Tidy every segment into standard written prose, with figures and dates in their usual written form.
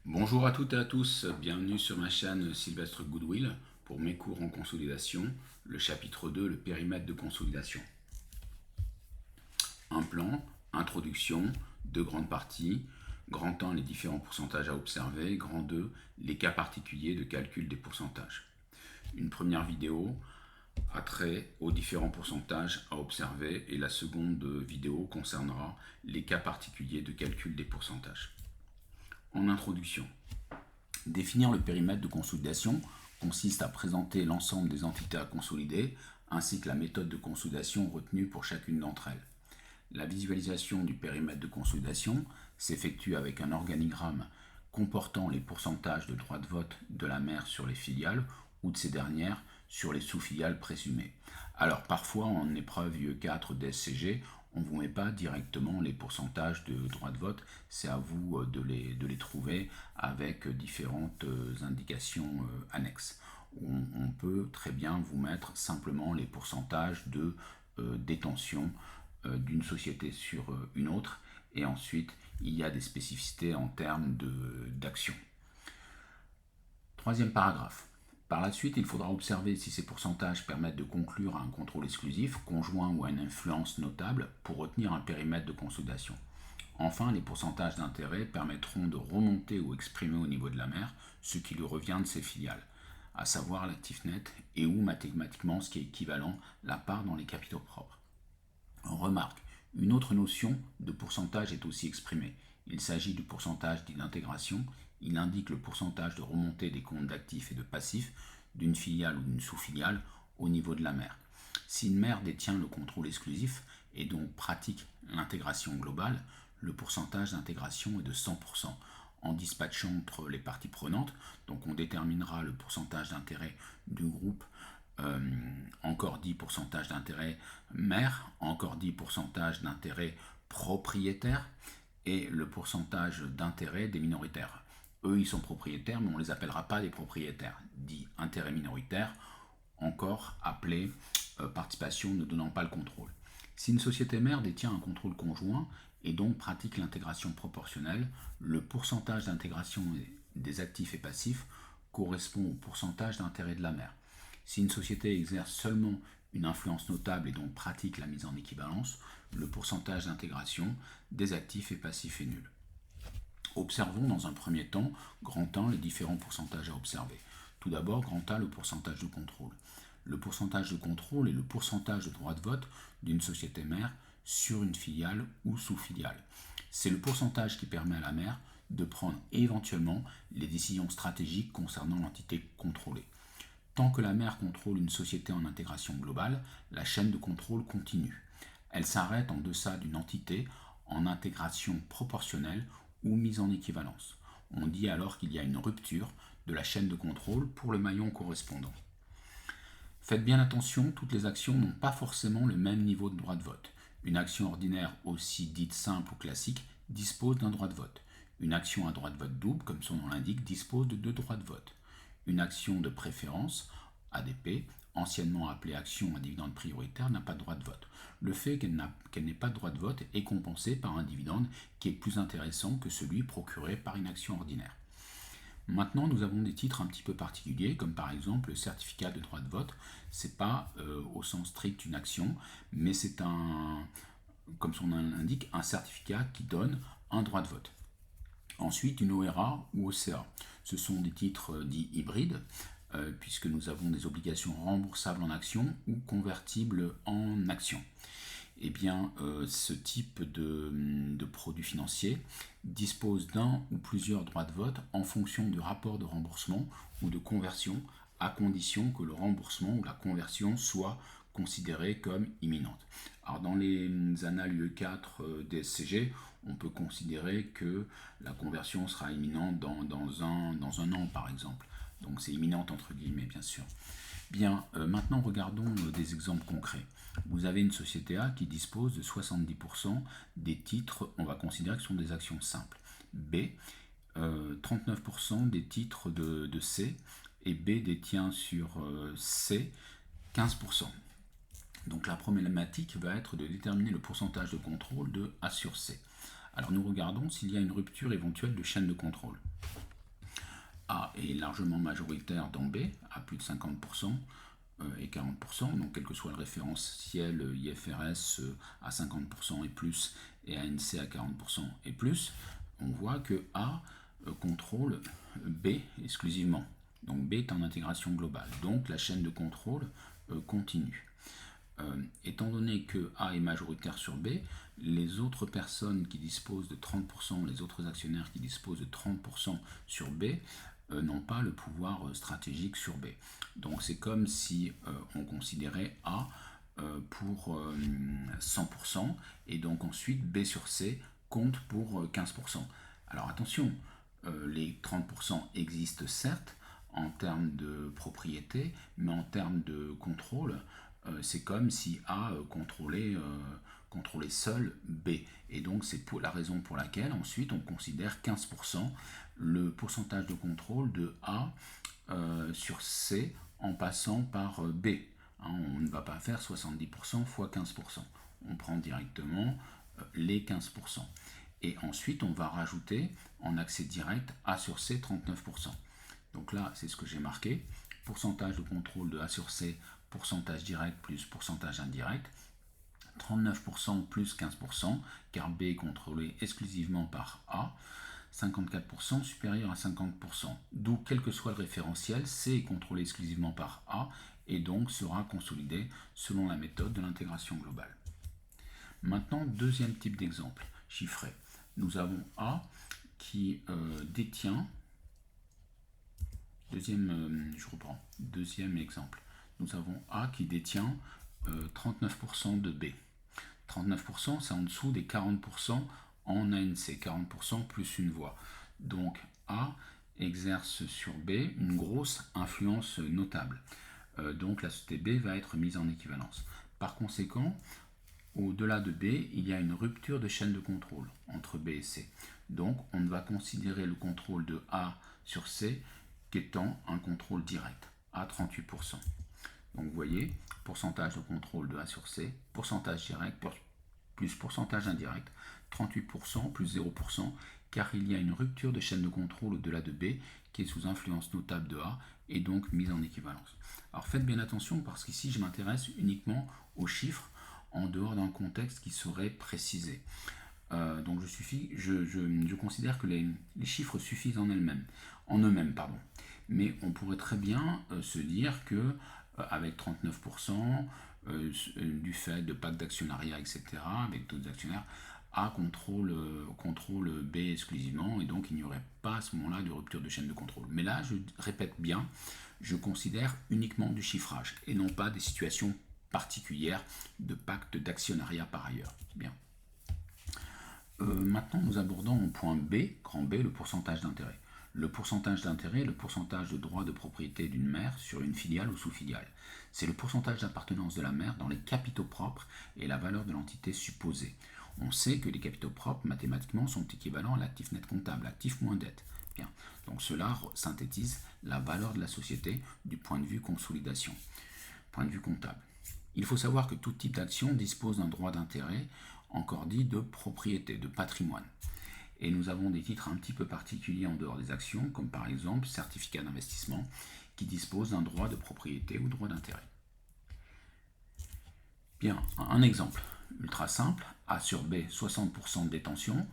Bonjour à toutes et à tous, bienvenue sur ma chaîne Sylvestre Goodwill pour mes cours en consolidation, le chapitre 2, le périmètre de consolidation. Un plan, introduction, deux grandes parties, grand 1 les différents pourcentages à observer, grand 2 les cas particuliers de calcul des pourcentages. Une première vidéo a trait aux différents pourcentages à observer et la seconde vidéo concernera les cas particuliers de calcul des pourcentages. En introduction, définir le périmètre de consolidation consiste à présenter l'ensemble des entités à consolider ainsi que la méthode de consolidation retenue pour chacune d'entre elles. La visualisation du périmètre de consolidation s'effectue avec un organigramme comportant les pourcentages de droits de vote de la mère sur les filiales ou de ces dernières sur les sous-filiales présumées. Alors parfois en épreuve UE4 DSCG, on ne vous met pas directement les pourcentages de droits de vote, c'est à vous de les trouver avec différentes indications annexes. On peut très bien vous mettre simplement les pourcentages de détention d'une société sur une autre, et ensuite il y a des spécificités en termes d'action. Troisième paragraphe. Par la suite, il faudra observer si ces pourcentages permettent de conclure à un contrôle exclusif, conjoint ou à une influence notable pour retenir un périmètre de consolidation. Enfin, les pourcentages d'intérêt permettront de remonter ou exprimer au niveau de la mère ce qui lui revient de ses filiales, à savoir l'actif net et ou mathématiquement ce qui est équivalent la part dans les capitaux propres. Remarque, une autre notion de pourcentage est aussi exprimée. Il s'agit du pourcentage dit d'intégration. Il indique le pourcentage de remontée des comptes d'actifs et de passifs d'une filiale ou d'une sous-filiale au niveau de la mère. Si une mère détient le contrôle exclusif et donc pratique l'intégration globale, le pourcentage d'intégration est de 100%. En dispatchant entre les parties prenantes, donc on déterminera le pourcentage d'intérêt du groupe, encore dit pourcentage d'intérêt mère, encore dit pourcentage d'intérêt propriétaire et le pourcentage d'intérêt des minoritaires. Eux, ils sont propriétaires, mais on ne les appellera pas des propriétaires, dit intérêt minoritaire, encore appelé participation ne donnant pas le contrôle. Si une société mère détient un contrôle conjoint et donc pratique l'intégration proportionnelle, le pourcentage d'intégration des actifs et passifs correspond au pourcentage d'intérêt de la mère. Si une société exerce seulement une influence notable et donc pratique la mise en équivalence, le pourcentage d'intégration des actifs et passifs est nul. Observons dans un premier temps, grand 1, les différents pourcentages à observer. Tout d'abord, grand A, le pourcentage de contrôle. Le pourcentage de contrôle est le pourcentage de droit de vote d'une société mère sur une filiale ou sous-filiale. C'est le pourcentage qui permet à la mère de prendre éventuellement les décisions stratégiques concernant l'entité contrôlée. Tant que la mère contrôle une société en intégration globale, la chaîne de contrôle continue. Elle s'arrête en deçà d'une entité en intégration proportionnelle ou mise en équivalence. On dit alors qu'il y a une rupture de la chaîne de contrôle pour le maillon correspondant. Faites bien attention, toutes les actions n'ont pas forcément le même niveau de droit de vote. Une action ordinaire, aussi dite simple ou classique, dispose d'un droit de vote. Une action à droit de vote double, comme son nom l'indique, dispose de 2 droits de vote. Une action de préférence, ADP, anciennement appelée action à dividende prioritaire, n'a pas de droit de vote. Le fait qu'elle n'ait pas de droit de vote est compensé par un dividende qui est plus intéressant que celui procuré par une action ordinaire. Maintenant, nous avons des titres un petit peu particuliers, comme par exemple le certificat de droit de vote. Ce n'est pas au sens strict une action, mais c'est comme son nom l'indique, un certificat qui donne un droit de vote. Ensuite, une ORA ou OCA. Ce sont des titres dits hybrides, puisque nous avons des obligations remboursables en actions ou convertibles en actions. Eh bien, ce type de produit financier dispose d'un ou plusieurs droits de vote en fonction du rapport de remboursement ou de conversion, à condition que le remboursement ou la conversion soit considérée comme imminente. Alors, dans les annales UE4 DSCG, on peut considérer que la conversion sera imminente dans un an, par exemple. Donc, c'est imminente entre guillemets, bien sûr. Bien, maintenant regardons des exemples concrets. Vous avez une société A qui dispose de 70% des titres, on va considérer que ce sont des actions simples. B, 39% des titres de C, et B détient sur C 15%. Donc la problématique va être de déterminer le pourcentage de contrôle de A sur C. Alors nous regardons s'il y a une rupture éventuelle de chaîne de contrôle. A est largement majoritaire dans B, à plus de 50% et 40%, donc quel que soit le référentiel IFRS à 50% et plus et ANC à 40% et plus, on voit que A contrôle B exclusivement. Donc B est en intégration globale, donc la chaîne de contrôle continue. Étant donné que A est majoritaire sur B, les autres personnes qui disposent de 30%, les autres actionnaires qui disposent de 30% sur B, n'ont pas le pouvoir stratégique sur B. Donc c'est comme si on considérait A pour 100%, et donc ensuite B sur C compte pour 15%. Alors attention, les 30% existent certes en termes de propriété, mais en termes de contrôle, c'est comme si A contrôlait seul B. Et donc c'est la raison pour laquelle ensuite on considère 15% le pourcentage de contrôle de A sur C en passant par B. On ne va pas faire 70% fois 15%. On prend directement les 15%. Et ensuite on va rajouter en accès direct A sur C 39%. Donc là c'est ce que j'ai marqué. Pourcentage de contrôle de A sur C, pourcentage direct plus pourcentage indirect, 39% plus 15%, car B est contrôlé exclusivement par A, 54% supérieur à 50%, d'où quel que soit le référentiel, C est contrôlé exclusivement par A, et donc sera consolidé selon la méthode de l'intégration globale. Maintenant, deuxième type d'exemple, chiffré. Nous avons A qui détient, deuxième exemple, nous avons A qui détient 39% de B. 39%, c'est en dessous des 40% en ANC, 40% plus une voix. Donc A exerce sur B une grosse influence notable. Donc la société B va être mise en équivalence. Par conséquent, au-delà de B, il y a une rupture de chaîne de contrôle entre B et C. Donc on va considérer le contrôle de A sur C qu'étant un contrôle direct, à 38%. Donc vous voyez, pourcentage de contrôle de A sur C, pourcentage direct plus pourcentage indirect, 38% plus 0%, car il y a une rupture de chaîne de contrôle au-delà de B qui est sous influence notable de A et donc mise en équivalence. Alors faites bien attention parce qu'ici je m'intéresse uniquement aux chiffres en dehors d'un contexte qui serait précisé. Donc je considère que les chiffres suffisent en eux-mêmes. Mais on pourrait très bien se dire que avec 39%, du fait de pacte d'actionnariat, etc., avec d'autres actionnaires, A contrôle B exclusivement, et donc il n'y aurait pas à ce moment-là de rupture de chaîne de contrôle. Mais là, je répète bien, je considère uniquement du chiffrage, et non pas des situations particulières de pacte d'actionnariat par ailleurs. Bien. Maintenant, nous abordons au point B, grand B, le pourcentage d'intérêt. Le pourcentage d'intérêt est le pourcentage de droit de propriété d'une mère sur une filiale ou sous-filiale. C'est le pourcentage d'appartenance de la mère dans les capitaux propres et la valeur de l'entité supposée. On sait que les capitaux propres, mathématiquement, sont équivalents à l'actif net comptable, actif moins dette. Bien. Donc cela synthétise la valeur de la société du point de vue consolidation, point de vue comptable. Il faut savoir que tout type d'action dispose d'un droit d'intérêt, encore dit de propriété, de patrimoine. Et nous avons des titres un petit peu particuliers en dehors des actions, comme par exemple certificat d'investissement, qui disposent d'un droit de propriété ou droit d'intérêt. Bien, un exemple ultra simple, A sur B, 60% de détention,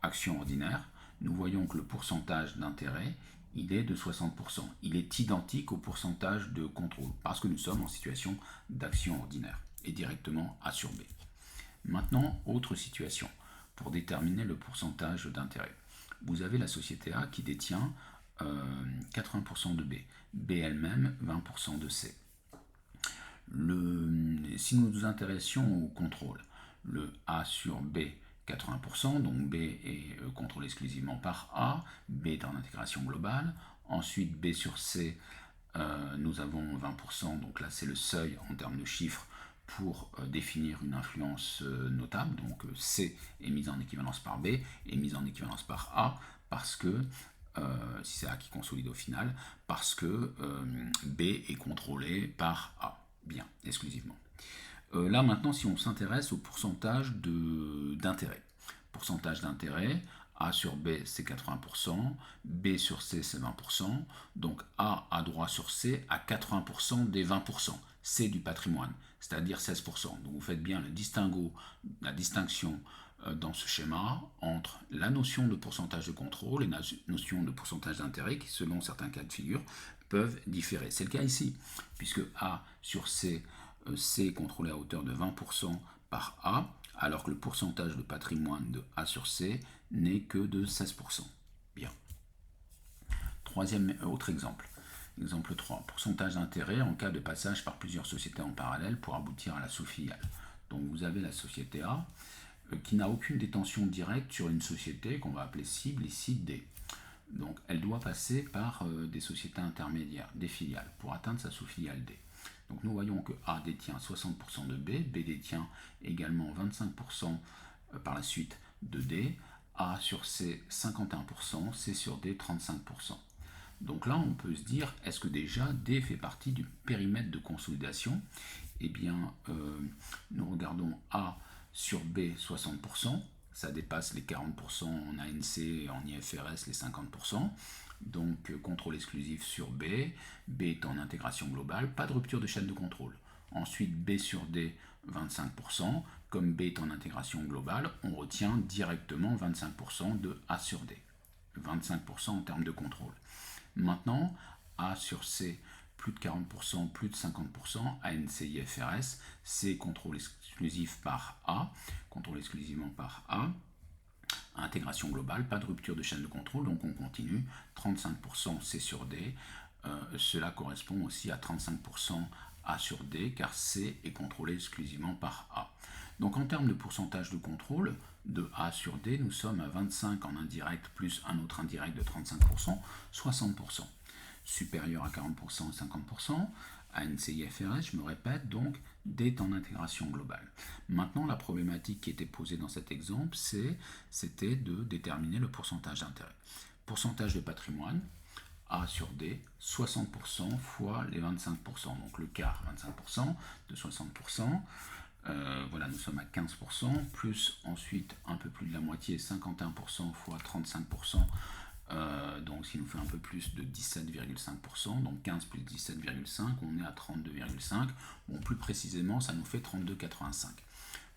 action ordinaire. Nous voyons que le pourcentage d'intérêt, il est de 60%. Il est identique au pourcentage de contrôle, parce que nous sommes en situation d'action ordinaire, et directement A sur B. Maintenant, autre situation, pour déterminer le pourcentage d'intérêt. Vous avez la société A qui détient 80% de B, B elle-même 20% de C. Si nous nous intéressions au contrôle, le A sur B 80%, donc B est contrôlé exclusivement par A, B est en intégration globale, ensuite B sur C, nous avons 20%, donc là c'est le seuil en termes de chiffres pour définir une influence notable, donc C est mise en équivalence par B et mise en équivalence par A, parce que, si c'est A qui consolide au final, parce que B est contrôlé par A, bien, exclusivement. Là maintenant, si on s'intéresse au pourcentage d'intérêt. Pourcentage d'intérêt, A sur B, c'est 80%, B sur C, c'est 20%, donc A a droit sur C à 80% des 20%. C'est du patrimoine, c'est-à-dire 16%. Donc vous faites bien la distinction dans ce schéma entre la notion de pourcentage de contrôle et la notion de pourcentage d'intérêt qui, selon certains cas de figure, peuvent différer. C'est le cas ici, puisque A sur C, C est contrôlé à hauteur de 20% par A, alors que le pourcentage de patrimoine de A sur C n'est que de 16%. Bien. Autre exemple. Exemple 3. Pourcentage d'intérêt en cas de passage par plusieurs sociétés en parallèle pour aboutir à la sous-filiale. Donc vous avez la société A qui n'a aucune détention directe sur une société qu'on va appeler cible ici D. Donc elle doit passer par des sociétés intermédiaires, des filiales, pour atteindre sa sous-filiale D. Donc nous voyons que A détient 60% de B, B détient également 25% par la suite de D, A sur C 51%, C sur D 35%. Donc là on peut se dire, est-ce que déjà D fait partie du périmètre de consolidation? Eh bien nous regardons A sur B 60%, ça dépasse les 40% en ANC, en IFRS les 50%. Donc contrôle exclusif sur B, B est en intégration globale, pas de rupture de chaîne de contrôle. Ensuite B sur D 25%, comme B est en intégration globale, on retient directement 25% de A sur D. 25% en termes de contrôle. Maintenant, A sur C, plus de 40%, plus de 50%, ANC IFRS, C contrôle exclusif par A, contrôle exclusivement par A, intégration globale, pas de rupture de chaîne de contrôle, donc on continue, 35% C sur D, cela correspond aussi à 35% A sur D, car C est contrôlé exclusivement par A. Donc en termes de pourcentage de contrôle, de A sur D, nous sommes à 25 en indirect plus un autre indirect de 35%, 60%. Supérieur à 40% et 50%, ANC-IFRS, je me répète, donc D est en intégration globale. Maintenant, la problématique qui était posée dans cet exemple, c'était de déterminer le pourcentage d'intérêt. Pourcentage de patrimoine, A sur D, 60% fois les 25%, donc le quart, 25% de 60%. Voilà, nous sommes à 15%, plus ensuite un peu plus de la moitié, 51% fois 35%, donc ce qui nous fait un peu plus de 17,5%, donc 15 plus 17,5, on est à 32,5, bon plus précisément ça nous fait 32,85.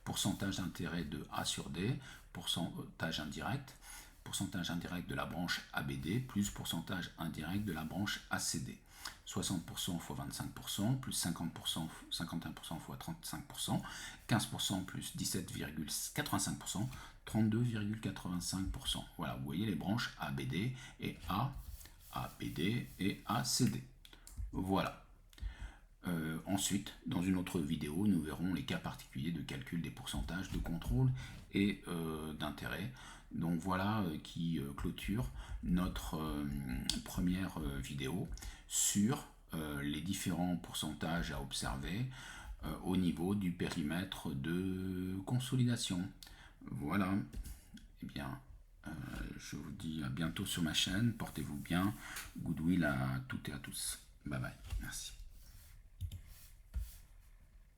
Pourcentage d'intérêt de A sur D, pourcentage indirect de la branche ABD, plus pourcentage indirect de la branche ACD. 60% fois 25%, plus 50%, 51% fois 35%, 15% plus 17,85%, 32,85%. Voilà, vous voyez les branches ABD et ABD et ACD. Voilà. Ensuite, dans une autre vidéo, nous verrons les cas particuliers de calcul des pourcentages de contrôle et d'intérêt. Donc voilà qui clôture notre première vidéo sur les différents pourcentages à observer au niveau du périmètre de consolidation. Voilà. Eh bien, je vous dis à bientôt sur ma chaîne. Portez-vous bien. Goodwill à toutes et à tous. Bye bye. Merci.